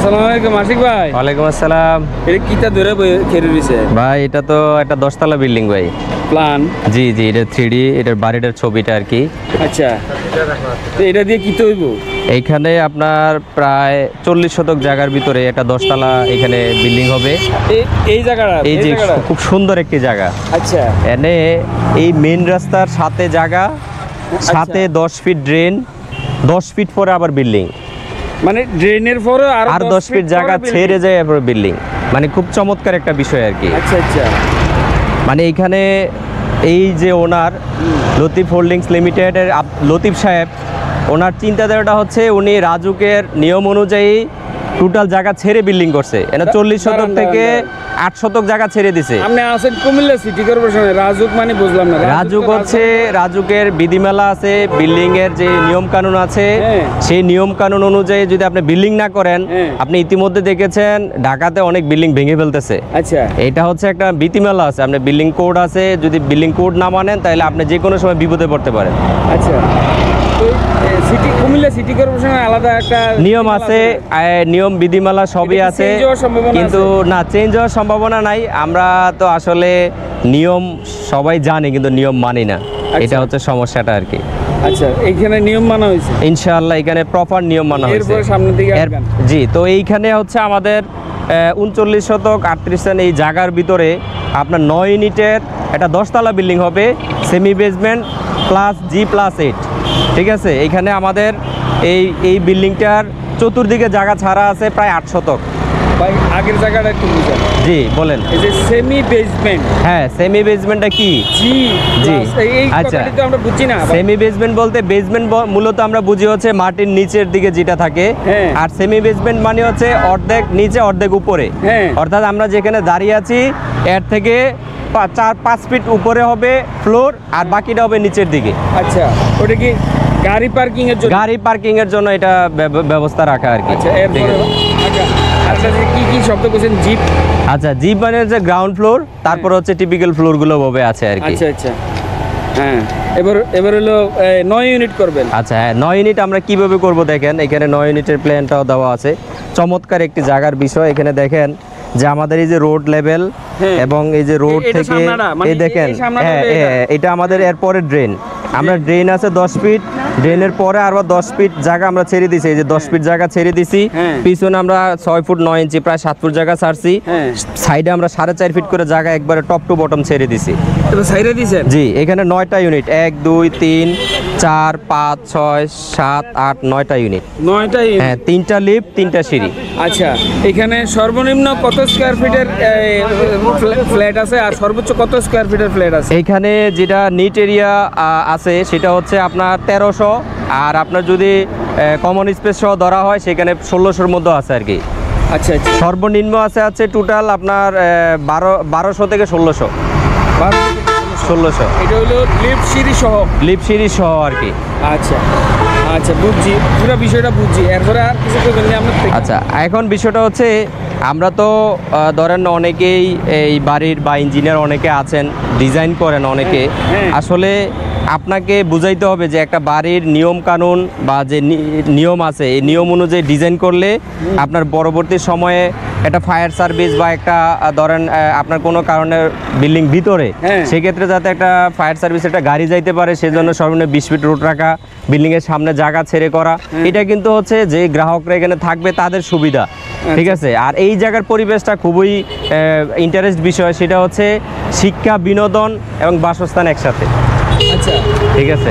আসসালামু আলাইকুম আশিক ভাই। ওয়ালাইকুম আসসালাম। এটা কিটা ধরে খেরে রইছে ভাই এটা তো একটা 10 তলা বিল্ডিং ভাই। প্ল্যান? জি জি, এটা 3D, এটার বাড়িটার ছবিটা আর কি। আচ্ছা, তো এটা দিয়ে কি হইব? এইখানে আপনার প্রায় 40 শতক জায়গার ভিতরে একটা 10 তলা এখানে বিল্ডিং হবে। এই জায়গাটা, এই যে খুব সুন্দর একটি জায়গা। আচ্ছা, এনে এই মেইন রাস্তার সাথে জায়গা, সাথে 10 ফিট ড্রেন, 10 ফিট পরে আবার বিল্ডিং, মানে ড্রেনের পরে আর 10 ফিট জায়গা ছেড়ে যায় এরপর বিল্ডিং। মানে খুব চমৎকার একটা বিষয় আর কি। আচ্ছা আচ্ছা, মানে এইখানে এই যে ওনার লতিফ হোল্ডিংস লিমিটেডের লতিফ সাহেব, ওনার চিন্তাধারাটা হচ্ছে উনি রাজুকের নিয়ম অনুযায়ী টোটাল জায়গা ছেড়ে বিল্ডিং করছে। এটা 40 শতক থেকে 8 শতক জায়গা ছেড়ে দিছে। আপনি আছেন কুমিল্লা সিটি কর্পোরেশনে, রাজুক মানে বুঝলাম না। রাজুক হচ্ছে রাজুকের বিধিমালা আছে, বিল্ডিং এর যে নিয়ম কানুন আছে, সেই নিয়ম কানুন অনুযায়ী যদি আপনি বিল্ডিং না করেন, আপনি ইতিমধ্যে দেখেছেন ঢাকাতে অনেক বিল্ডিং ভেঙে ফেলতেছে। আচ্ছা, এটা হচ্ছে একটা বিধিমালা আছে, আপনি বিল্ডিং কোড আছে, যদি বিল্ডিং কোড না মানেন তাহলে আপনি যে কোনো সময় বিপদে পড়তে পারেন। আচ্ছা, সিটি কুমিল্লা সিটি কর্পোরেশনের আলাদা একটা নিয়ম আছে, নিয়ম বিধিমালা সবই আছে, কিন্তু না চেঞ্জ হওয়ার সম্ভাবনা নাই। আমরা তো আসলে নিয়ম সবাই জানি কিন্তু নিয়ম মানি না, এটা হচ্ছে সমস্যাটা আর কি। আচ্ছা, এইখানে নিয়ম মানা হয়েছে ইনশাআল্লাহ, এখানে প্রপার নিয়ম মানা হয়েছে। এরপর সামনের দিকে জি, তো এইখানে হচ্ছে আমাদের 39 শতক 38 রান এই জায়গার ভিতরে আপনার 9 ইউনিটের একটা 10 তলা বিল্ডিং হবে, সেমি বেসমেন্ট প্লাস G+8। ঠিক আছে, এইখানে আমাদের এই বিল্ডিংটার চতুর্দিকে জায়গা ছাড়া আছে প্রায় 8 শতক। ভাই আগের জায়গাটা একটু বুঝান। জি বলেন। এই যে সেমি বেসমেন্ট, হ্যাঁ সেমি বেসমেন্টটা কি? জি জি, এই আচ্ছা, কথাটা তো আমরা বুঝি না। সেমি বেসমেন্ট বলতে বেসমেন্ট মূলত আমরা বুঝি হচ্ছে মাটির নিচের দিকে যেটা থাকে, আর সেমি বেসমেন্ট মানে হচ্ছে অর্ধেক নিচে অর্ধেক উপরে। অর্থাৎ আমরা যেখানে দাঁড়িয়ে আছি এর থেকে 4-5 ফিট উপরে হবে ফ্লোর, আর বাকিটা হবে নিচের দিকে। আচ্ছা, ওটা কি গাড়ি পার্কিং এর জন্য? গাড়ি পার্কিং এর জন্য এটা ব্যবস্থা রাখা আর কি। আচ্ছা, এরপরে আচ্ছা কি কি শব্দ বলেন? জিপ? আচ্ছা, জিপ মানে হচ্ছে গ্রাউন্ড ফ্লোর, তারপর হচ্ছে টিপিক্যাল ফ্লোর গুলো ভাবে আছে আর কি। আচ্ছা আচ্ছা, হ্যাঁ, এবার হলো 9 ইউনিট করবেন। আচ্ছা, হ্যাঁ 9 ইউনিট আমরা কিভাবে করব দেখেন, এখানে 9 ইউনিটের প্ল্যানটাও দেওয়া আছে। চমৎকার একটি জায়গার বিষয়, এখানে দেখেন যে আমাদের এই যে রোড লেভেল এবং এই যে রোড থেকে এই দেখেন, হ্যাঁ এটা আমাদের এরপরে ড্রেন, আমরা ড্রেন আছে 10 ফিট, ড্রেনের পরে আরো 10 ফিট জায়গা আমরা ছেড়ে দিছি। এই যে 10 ফিট জায়গা ছেড়ে দিছি, পিছনে আমরা 6 ফুট 9 ইঞ্চি প্রায় 7 ফুট জায়গা ছাড়ছি, সাইডে আমরা 4.5 ফিট করে জায়গা একবারে টপ টু বটম ছেড়ে দিছি। ছেড়ে দিয়েছেন? জি, এখানে 9টা ইউনিট, 1 2 3 4 5 6 7 8 9টা ইউনিট। 9টা ইউনিট, হ্যাঁ 3টা লিফট 3টা সিঁড়ি। আচ্ছা, এখানে সর্বনিম্ন কত স্কয়ার ফিটের ফ্ল্যাট আছে আর সর্বোচ্চ কত স্কয়ার ফিটের ফ্ল্যাট আছে? এখানে যেটা নিট এরিয়া আছে সেটা হচ্ছে আপনার 1300, আর আপনার যদি কমন স্পেস সহ ধরা হয় সেখানে 1600-র মধ্যে আছে আর কি। আচ্ছা আচ্ছা, সর্বনিম্ন আছে টোটাল আপনার 1200 থেকে 1600। 1600 এটা হলো লিফট সিঁড়ি সহ? লিফট সিঁড়ি সহ আর কি। আচ্ছা আচ্ছা, বুঝছি, পুরো বিষয়টা বুঝছি। এরপরে আর কিছু করবেন না? আচ্ছা, এখন বিষয়টা হচ্ছে আমরা তো ধরেন অনেকেই এই বাড়ির বা ইঞ্জিনিয়ার অনেকে আছেন, ডিজাইন করেন অনেকে। আসলে আপনাকে বুঝাইতে হবে যে একটা বাড়ির নিয়ম কানুন বা যে নিয়ম আছে এই নিয়ম অনুযায়ী ডিজাইন করলে আপনার পরবর্তী সময়ে একটা ফায়ার সার্ভিস বা একটা ধরেন আপনার কোনো কারণে বিল্ডিং ভিতরে, সেক্ষেত্রে যাতে একটা ফায়ার সার্ভিস একটা গাড়ি যাইতে পারে সেজন্য সর্বনিম্ন 20 ফিট রোড রাখা, বিল্ডিংয়ের সামনে জায়গা ছেড়ে করা, এটা কিন্তু হচ্ছে যে গ্রাহকরা এখানে থাকবে তাদের সুবিধা। ঠিক আছে, আর এই জায়গার পরিবেশটা খুবই ইন্টারেস্ট বিষয়, সেটা হচ্ছে শিক্ষা, বিনোদন এবং বাসস্থান একসাথে। আচ্ছা, ঠিক আছে।